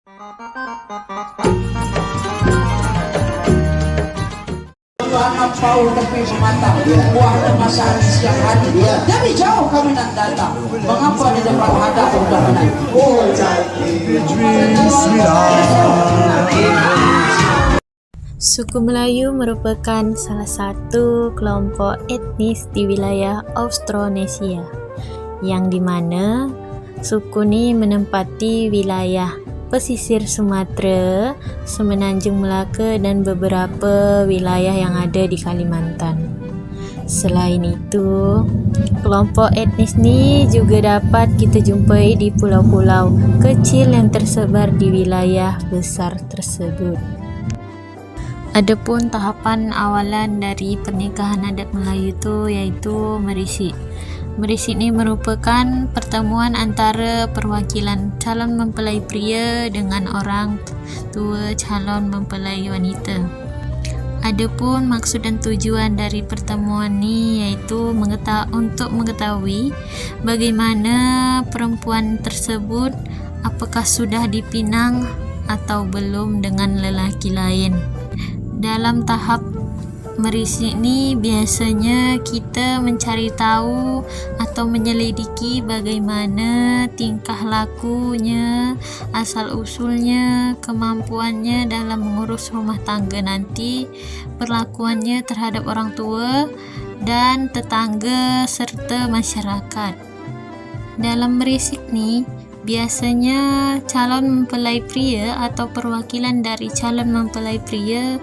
Anak Paul tepi mematang, buah kemasan siang hari. Dari jauh kami nak datang. Mengapa di depan ada undangan? Oh, Suku Melayu merupakan salah satu kelompok etnis di wilayah Austronesia, yang dimana suku ini menempati wilayah pesisir Sumatera, Semenanjung Melaka dan beberapa wilayah yang ada di Kalimantan. Selain itu, kelompok etnis ni juga dapat kita jumpai di pulau-pulau kecil yang tersebar di wilayah besar tersebut. Adapun tahapan awalan dari pernikahan adat Melayu itu iaitu merisik. Merisik ini merupakan pertemuan antara perwakilan calon mempelai pria dengan orang tua calon mempelai wanita. Adapun maksud dan tujuan dari pertemuan ini iaitu untuk mengetahui bagaimana perempuan tersebut apakah sudah dipinang atau belum dengan lelaki lain. Dalam tahap merisik ni biasanya kita mencari tahu atau menyelidiki bagaimana tingkah lakunya, asal usulnya, kemampuannya dalam mengurus rumah tangga nanti, perlakuannya terhadap orang tua dan tetangga serta masyarakat. Dalam merisik ni biasanya calon mempelai pria atau perwakilan dari calon mempelai pria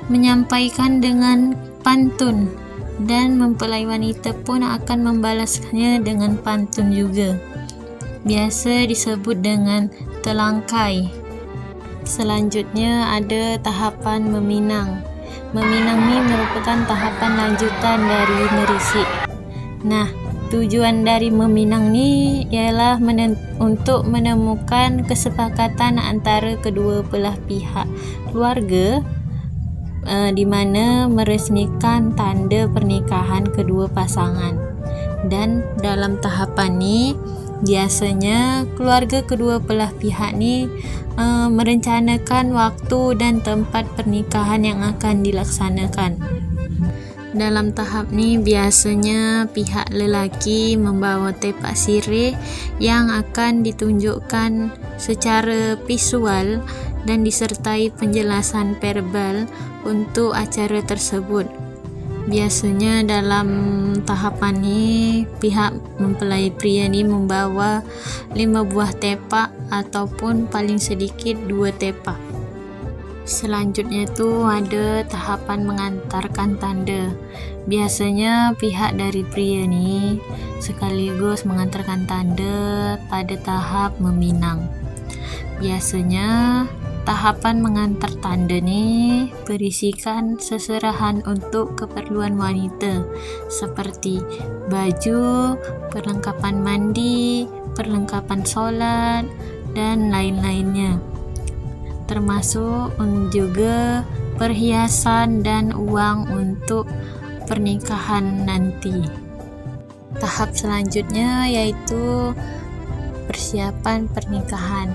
menyampaikan dengan pantun dan mempelai wanita pun akan membalasnya dengan pantun juga. Biasa disebut dengan telangkai. Selanjutnya ada tahapan meminang. Meminang ni merupakan tahapan lanjutan dari merisik. Nah, tujuan dari meminang ni ialah untuk menemukan kesepakatan antara kedua belah pihak keluarga di mana meresmikan tanda pernikahan kedua pasangan. Dan dalam tahapan ni biasanya keluarga kedua belah pihak ni merencanakan waktu dan tempat pernikahan yang akan dilaksanakan. Dalam tahap ni biasanya pihak lelaki membawa tepak sirih yang akan ditunjukkan secara visual dan disertai penjelasan verbal untuk acara tersebut. Biasanya dalam tahapan ni pihak mempelai pria ni membawa 5 buah tepak ataupun paling sedikit 2 tepak. Selanjutnya tu ada tahapan mengantarkan tanda. Biasanya pihak dari pria ni sekaligus mengantarkan tanda pada tahap meminang. Biasanya tahapan mengantar tanda ni berisikan seserahan untuk keperluan wanita seperti baju, perlengkapan mandi, perlengkapan solat dan lain-lainnya. Termasuk juga perhiasan dan uang untuk pernikahan nanti. Tahap selanjutnya yaitu persiapan pernikahan.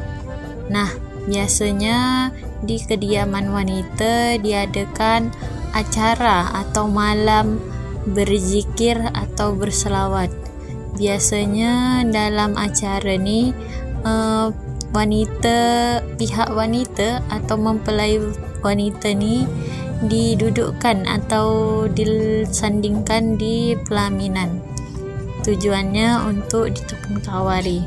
Nah, biasanya di kediaman wanita diadakan acara atau malam berzikir atau berselawat. Biasanya dalam acara ni pihak wanita atau mempelai wanita ni didudukkan atau disandingkan di pelaminan. Tujuannya untuk ditepung tawari.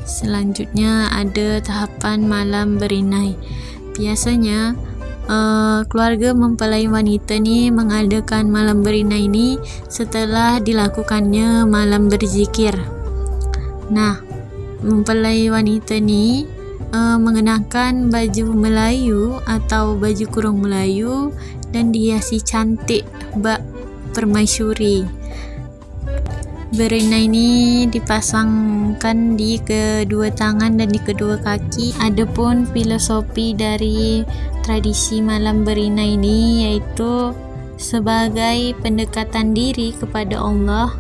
Selanjutnya ada tahapan malam berinai. Biasanya keluarga mempelai wanita ni mengadakan malam berinai ni setelah dilakukannya malam berzikir. Nah, mempelai wanita ni mengenakan baju Melayu atau baju kurung Melayu dan dihiasi cantik bak permaisuri. Berinai ni dipasangkan di kedua tangan dan di kedua kaki. Adapun filosofi dari tradisi malam berinai ni iaitu sebagai pendekatan diri kepada Allah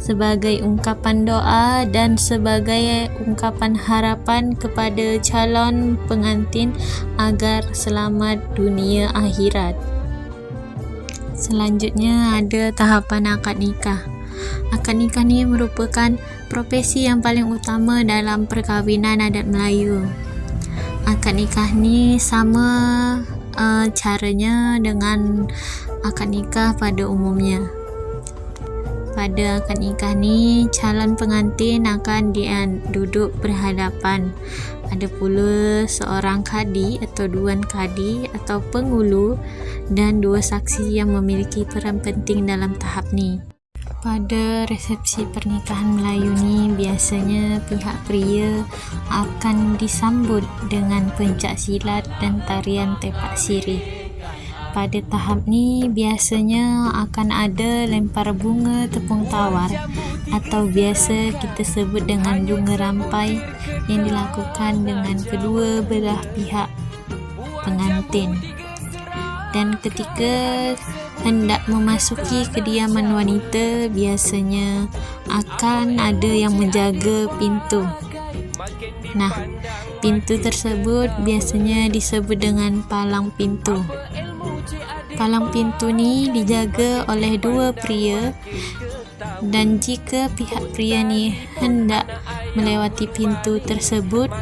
sebagai ungkapan doa dan sebagai ungkapan harapan kepada calon pengantin agar selamat dunia akhirat. Selanjutnya ada tahapan akad nikah. Akad nikah ni merupakan profesi yang paling utama dalam perkahwinan adat Melayu. Akad nikah ni sama caranya dengan akad nikah pada umumnya. Pada akad nikah ni, calon pengantin akan duduk berhadapan. Ada pula seorang kadi atau duan kadi atau pengulu dan 2 saksi yang memiliki peran penting dalam tahap ni. Pada resepsi pernikahan Melayu ni, biasanya pihak pria akan disambut dengan pencak silat dan tarian tepak sirih. Pada tahap ni, biasanya akan ada lempar bunga tepung tawar atau biasa kita sebut dengan bunga rampai yang dilakukan dengan kedua belah pihak pengantin. Dan ketika hendak memasuki kediaman wanita, biasanya akan ada yang menjaga pintu. Nah, pintu tersebut biasanya disebut dengan palang pintu. Palang pintu ni dijaga oleh 2 pria, dan jika pihak pria ni hendak melewati pintu tersebut,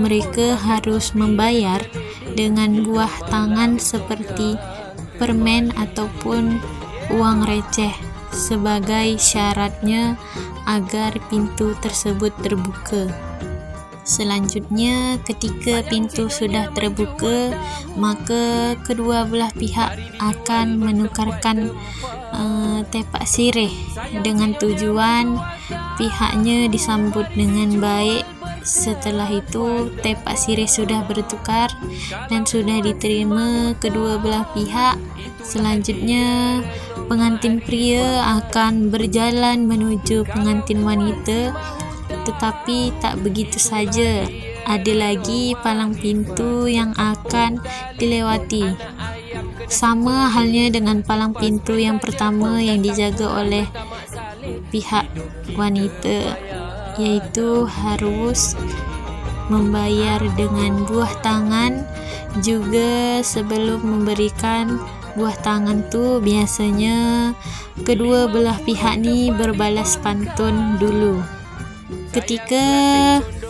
mereka harus membayar dengan buah tangan seperti permen ataupun uang receh sebagai syaratnya agar pintu tersebut terbuka. Selanjutnya, ketika pintu sudah terbuka, maka kedua belah pihak akan menukarkan tepak sirih dengan tujuan pihaknya disambut dengan baik. Setelah itu, tepak sirih sudah bertukar dan sudah diterima kedua belah pihak. Selanjutnya, pengantin pria akan berjalan menuju pengantin wanita. Tetapi tak begitu saja, ada lagi palang pintu yang akan dilewati. Sama halnya dengan palang pintu yang pertama yang dijaga oleh pihak wanita, yaitu harus membayar dengan buah tangan. Juga sebelum memberikan buah tangan tu, biasanya kedua belah pihak ni berbalas pantun dulu. Ketika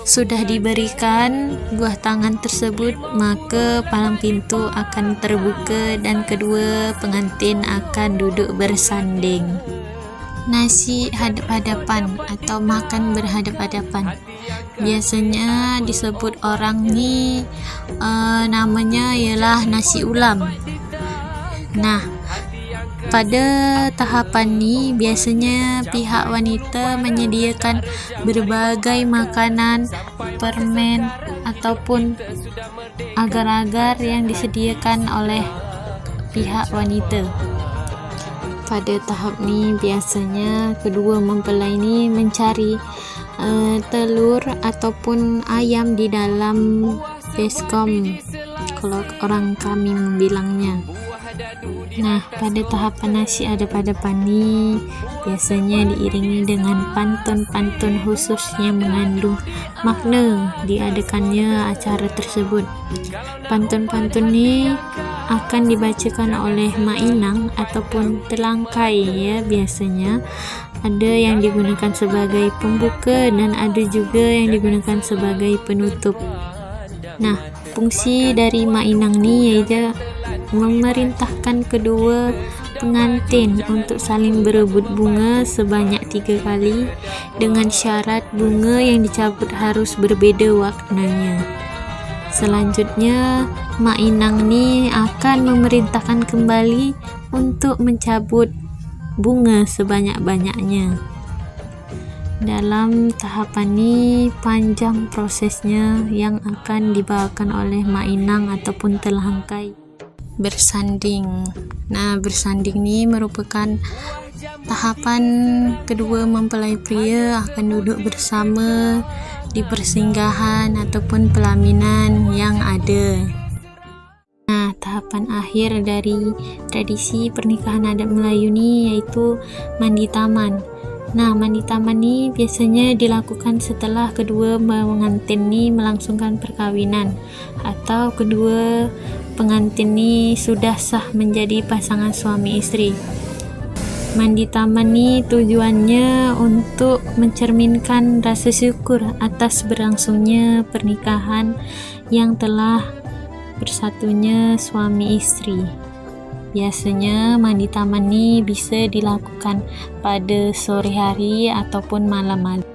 sudah diberikan buah tangan tersebut, maka palang pintu akan terbuka dan kedua pengantin akan duduk bersanding. Nasi hadap-hadapan atau makan berhadap-hadapan, biasanya disebut orang ni namanya ialah nasi ulam. Nah, pada tahapan ni biasanya pihak wanita menyediakan berbagai makanan, permen ataupun agar-agar yang disediakan oleh pihak wanita. Pada tahap ni biasanya kedua mempelai ni mencari telur ataupun ayam di dalam baskom, kalau orang kami membilangnya. Nah, pada tahapan nasi hadap-hadapan ni biasanya diiringi dengan pantun-pantun khusus yang mengandung makna diadakannya acara tersebut. Pantun-pantun ni akan dibacakan oleh mak inang ataupun telangkai, ya. Biasanya ada yang digunakan sebagai pembuka dan ada juga yang digunakan sebagai penutup. Nah, fungsi dari mak inang ni iaitu memerintahkan kedua pengantin untuk saling berebut bunga sebanyak 3 kali dengan syarat bunga yang dicabut harus berbeza warnanya. Selanjutnya, mak inang ni akan memerintahkan kembali untuk mencabut bunga sebanyak-banyaknya. Dalam tahapan ni panjang prosesnya yang akan dibawakan oleh mak inang ataupun telangkai. Bersanding. Nah, bersanding ni merupakan tahapan kedua mempelai pria akan duduk bersama di persinggahan ataupun pelaminan yang ada. Nah, tahap tahapan akhir dari tradisi pernikahan adat Melayu ni, yaitu mandi taman. Nah, mandi taman ni biasanya dilakukan setelah kedua pengantin ni melangsungkan perkawinan atau kedua pengantin ni sudah sah menjadi pasangan suami isteri. Mandi taman ni tujuannya untuk mencerminkan rasa syukur atas berlangsungnya pernikahan yang telah bersatunya suami isteri. Biasanya mandi taman ni bisa dilakukan pada sore hari ataupun malam-malam.